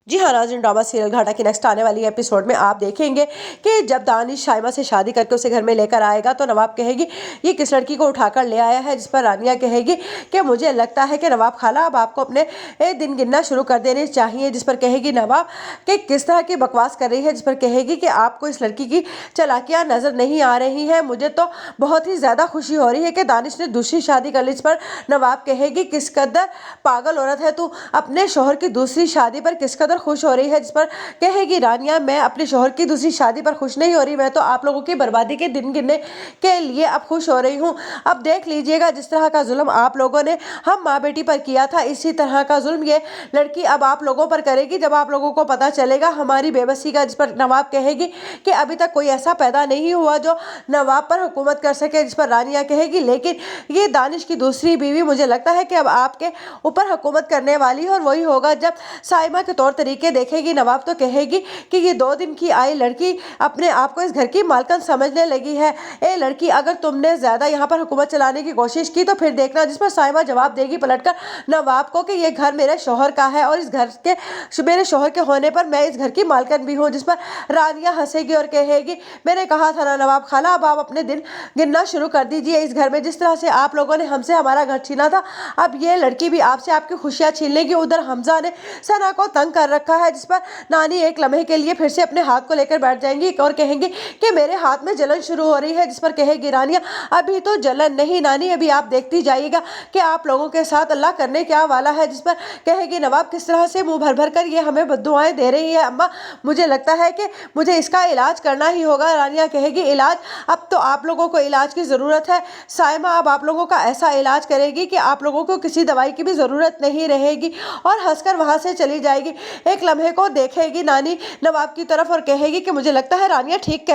जी हाँ नाज़रीन, drama serial घाटा की नेक्स्ट आने वाली एपिसोड में आप देखेंगे कि जब दानिश शाइमा से शादी करके उसे घर में लेकर आएगा तो नवाब कहेगी ये किस लड़की को उठाकर ले आया है, जिस पर रानिया कहेगी कि मुझे लगता है कि नवाब खाला अब आपको अपने दिन गिनना शुरू कर देने चाहिए, जिस पर कहेगी नवाब कि किस तरह की बकवास कर रही है, जिस पर कहेगी कि आपको इस लड़की की चालाकियाँ नज़र नहीं आ रही हैं, मुझे तो बहुत ही ज़्यादा खुशी हो रही है कि दानिश ने दूसरी शादी कर ली। इस पर नवाब कहेगी किस कदर पागल औरत है तू, अपने शोहर की दूसरी शादी पर किस कदर खुश हो रही है, जिस पर कहेगी रानिया मैं अपने शोहर की दूसरी शादी पर खुश नहीं हो रही, मैं तो आप लोगों की बर्बादी के दिन गिनने के लिए अब खुश हो रही हूँ। अब देख लीजिएगा जिस तरह का जुल्म आप लोगों ने हम माँ बेटी पर किया था, इसी तरह का जुल्म ये लड़की अब आप लोगों पर करेगी जब आप लोगों को पता चलेगा हमारी बेबसी का। जिस पर नवाब कहेगी कि अभी तक कोई ऐसा पैदा नहीं हुआ जो नवाब पर हुकूमत कर सके, जिस पर रानिया कहेगी लेकिन ये दानिश की दूसरी बीवी मुझे लगता है कि अब आपके ऊपर हुकूमत करने वाली है और वही होगा जब साइमा के तौर तरीके देखेगी। नवाब तो कहेगी कि ये 2 दिन की आई लड़की अपने आप को इस घर की मालकन समझने लगी है, ए लड़की अगर तुमने ज्यादा यहाँ पर हुकूमत चलाने की कोशिश की तो फिर देखना। जिस पर साइमा जवाब देगी पलटकर नवाब को कि ये घर मेरे शोहर का है और इस घर के मेरे शोहर के होने पर मैं इस घर की मालकन भी हूँ। जिस पर रानिया हंसेगी और कहेगी मैंने कहा था ना नवाब खाला, अब आप अपने दिन गिनना शुरू कर दीजिए। इस घर में जिस तरह से आप लोगों ने हमसे हमारा घर छीना था, अब ये लड़की भी आपसे आपकी खुशियाँ छीन लेगी। उधर हमजा ने सना को तंग कर रखा है, जिस पर नानी एक लम्हे के लिए फिर से अपने हाथ को लेकर बैठ जाएंगी और कहेंगी कि मेरे हाथ में जलन शुरू हो रही है। जिस पर कहेगी रानिया अभी तो जलन नहीं नानी, अभी आप देखती जाइएगा कि आप लोगों के साथ अल्लाह करने क्या वाला है। जिस पर कहेगी नवाब किस तरह से मुंह भर भर कर ये हमें बद्दुआएं दे रही है, अम्मा मुझे लगता है कि मुझे इसका इलाज करना ही होगा। रानिया कहेगी इलाज, अब तो आप लोगों को इलाज की ज़रूरत है। साइमा अब आप लोगों का ऐसा इलाज करेगी कि आप लोगों को किसी दवाई की भी ज़रूरत नहीं रहेगी, और हंसकर वहाँ से चली जाएगी। एक लम्हे को देखेगी नानी नवाब की तरफ और कहेगी कि मुझे लगता है रानिया ठीक